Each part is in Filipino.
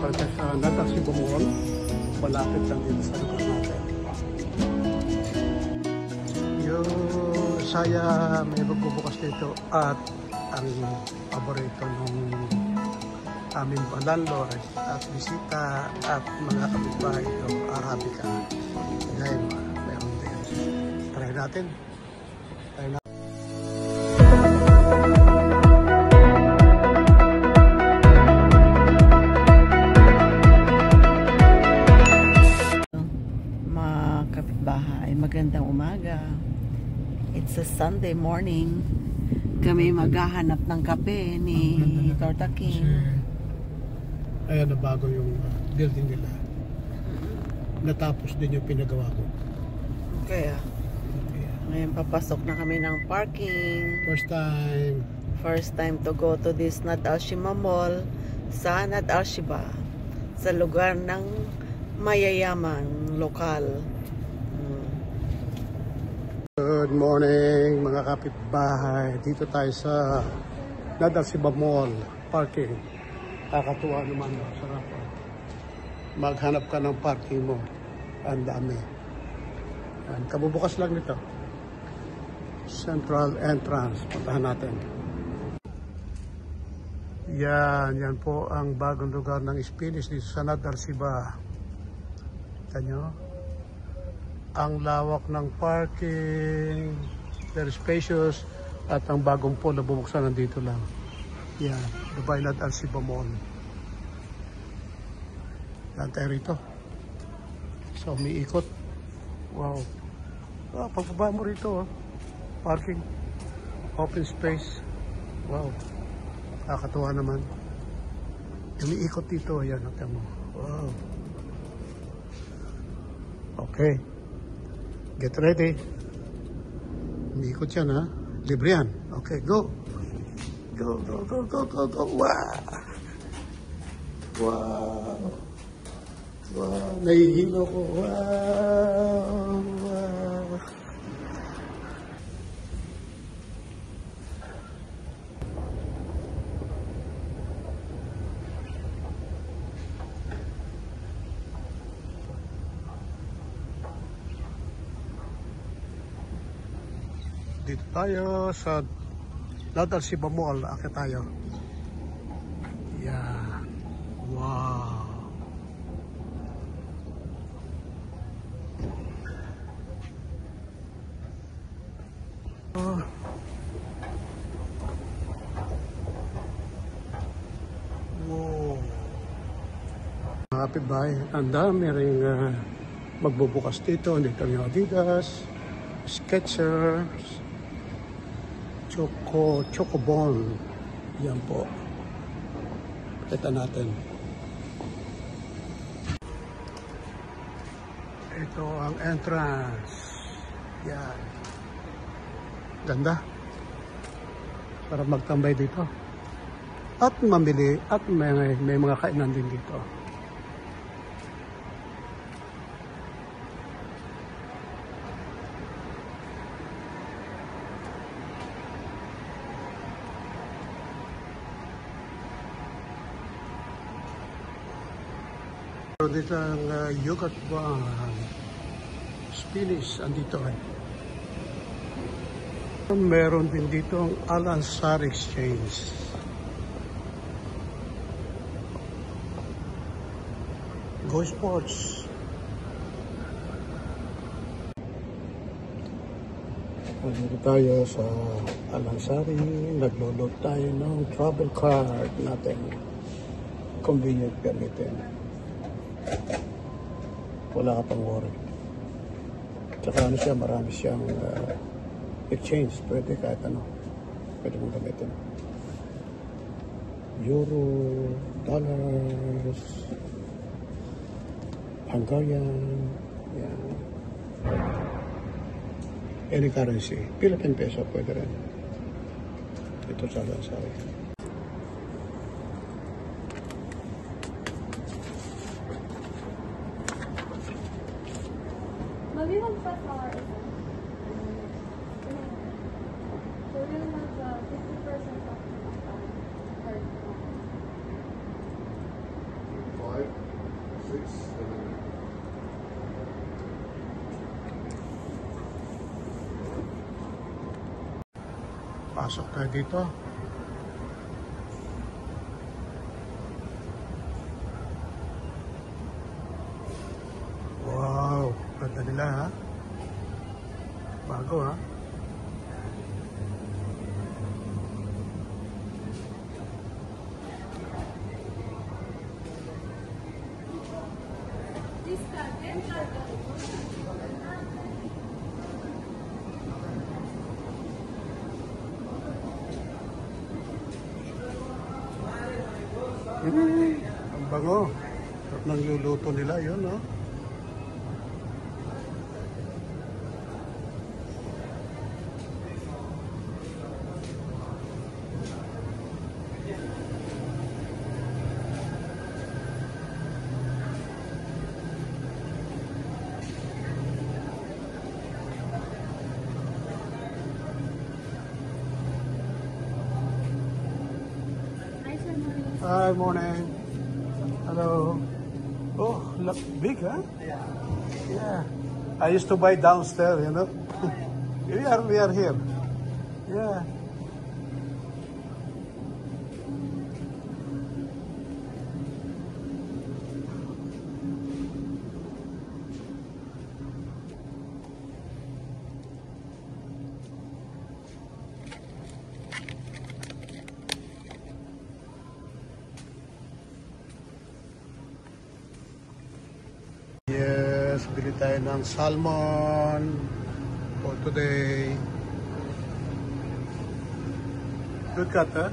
para sa Nadarsibo Mall. Malapit lang dito sa lugar natin. Yung saya may magbubukas dito at ang paborito ng aming landlord at bisita at mga kapitbahay ito, Arabica. Ngayon, meron din. Try natin. Magandang umaga. It's a Sunday morning. Kami maghahanap ng kape ni Torta King. Ayan na bago yung building nila. Natapos din yung pinagawa ko. Kaya ngayon papasok na kami ng parking. First time to go to this Nad Al-Shima Mall sa Nad Al-Shiba, sa lugar ng mayayaman lokal. Good morning mga kapitbahay. Dito tayo sa Nad Al-Shiba Mall parking. Kakatuwa naman. Sarap. Maghanap ka ng parking mo. Ang dami. Yan. Kabubukas lang nito. Central entrance. Puntahan natin. Yan po ang bagong lugar ng Spanish dito sa Nad Al-Shiba. Kita nyo? Ang lawak ng parking, very spacious, at ang bagong pool na bubuksan nandito lang. Yan, Dubai Nad Al-Shiba Mall. Yan tayo rito. So, umiikot. Wow. Pagbaba mo rito, parking, open space. Wow. Kakatuwa naman. Umiikot dito, yan, natin mo. Wow. Okay. Get ready. Umiikot yan, ha? Libre yan. Okay, go. Go. Wow. Wow. Wow. Nahihilo ko. Wow. Dito tayo sa Nad Al-Shiba Mall. Akit tayo. Yan. Wow. Wow. Mga kapitbahay, ang dami rin magbubukas dito. Dito yung Adidas, Skechers, Chocobon. Yan po. Kita natin. Ito ang entrance. Yan. Ganda. Para magtambay dito. At mamili. At may mga kainan din dito. Dito ang yogurt bar. Spanish andito ay. Meron din dito ang Al-Ansar Exchange. Go Sports. Dito tayo sa Al-Ansari. Naglo-load tayo ng travel card natin. Convenient gamitin. Wala ka pang worry. Tsaka ano siya, marami siyang exchange. Pwede kahit ano. Pwede mong gamitin. Euro, dollars, Hungarian, yan. Any currency. Philippine peso pwede rin. Ito sa Al-Ansari. Maliwan pa sa isa. So, yun mag 50% off card. Pasok tayo dito. Wow, ganda nila ha. Bago ha. Ang bango. Sarap ng luluto nila yun, no? Hi, morning. Hello. Oh, look big, huh? Yeah. I used to buy downstairs, you know. we are here. Yeah. Yes, bili tayo ng salmon for today. Good cut, huh?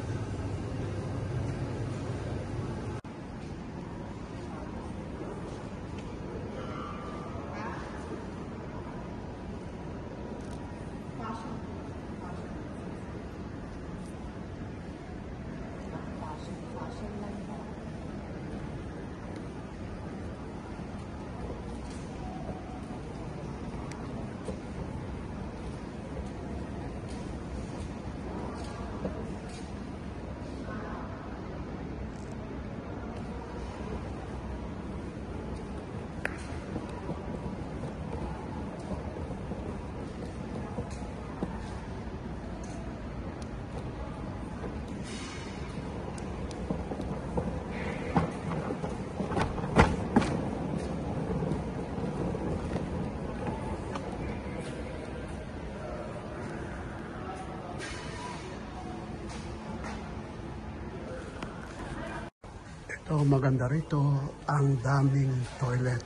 Ito, maganda rito, ang daming toilet.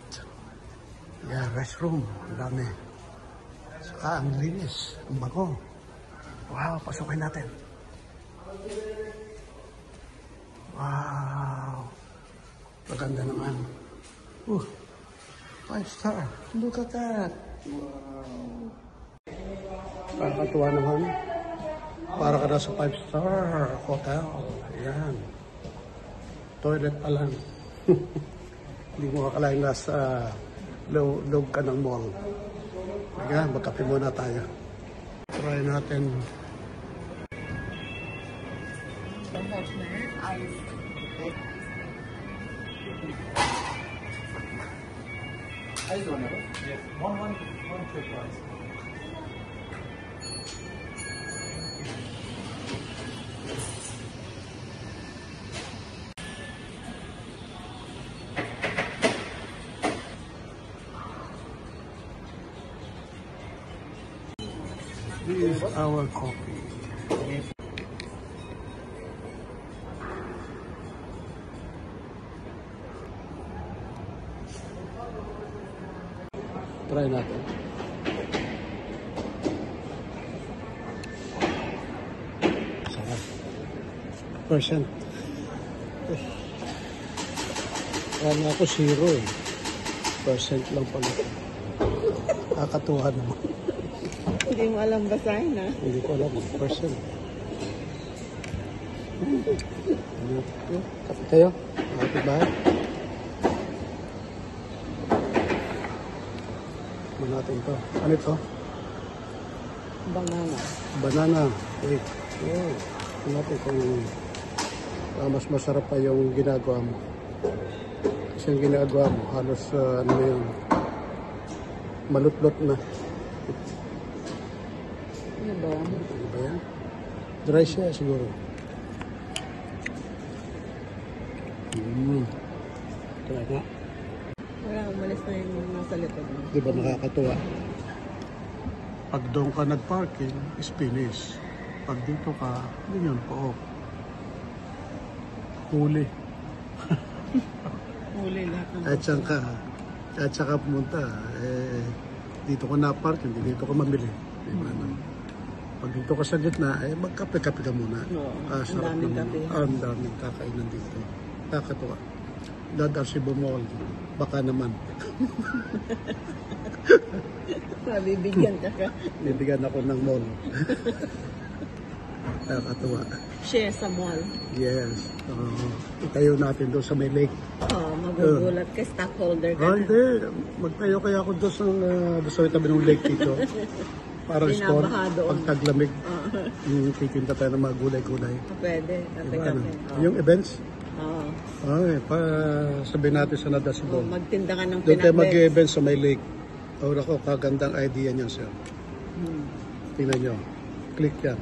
Yeah, restroom, ang dami. Saka ang linis, ang bago. Wow, pasukin natin. Wow, maganda naman. 5 star, look at that. Wow. Kakatuwa naman. Para ka na sa 5 star hotel. Ayan. Toilet pa lang. Hindi mo akalain nasa loob ka ng mall. Kaya magkape muna tayo. Try natin. Ice one, yes. One trip price. This is our coffee. Try natin. Sarap. Percent. Kaya ako 0 eh. Percent lang pala. Kakatuwa naman. Hindi mo alam basahin, ha? Hindi ko alam. Percent. Kapit tayo. Kapit ba? Natin to. Ano ito? Banana. Banana. Wait. Oh. Natin kung mas masarap pa yung ginagawa mo. Kasi yung ginagawa mo, halos ano yun, malutlot na. Ano ba? Ano ba yan? Dry siya siguro. Try nga. Wala, umalis na yung nasa likod mo. Di ba nakakatuwa? Pag doon ka nag-parking, Spanish. Pag dito ka, Union po. Huli. Huli lahat ng Kahit saan ka pumunta, dito ka na-park, hindi dito ka mamili. Di ba? Pag dito ka sa gitna, magkape-kape ka muna. Oo, ang Sarap daming naman. kape. Ang daming kakainan dito. Nakakatuwa. Dadar si Bumol. Baka naman. Bibigyan ka ka. Bibigyan ako ng mall. Nakakatuwa. Share sa mall. Yes. Itayo natin doon sa may lake. Magugulat ka, stockholder ka na. Hindi. Magtayo kaya ako doon sa tabi ng lake dito. Para store. Binabaha doon. Pag taglamig. Titinta tayo ng mga gulay-gulay. Pwede, kape-kape. Yung events? Oo. Ay, sabihin natin sa Nadasibon. Magtinda ka ng Doon tayo pinabes. mag-event sa may lake. Aura ko, kagandang idea niyan, sir. Tingnan nyo. Click yan.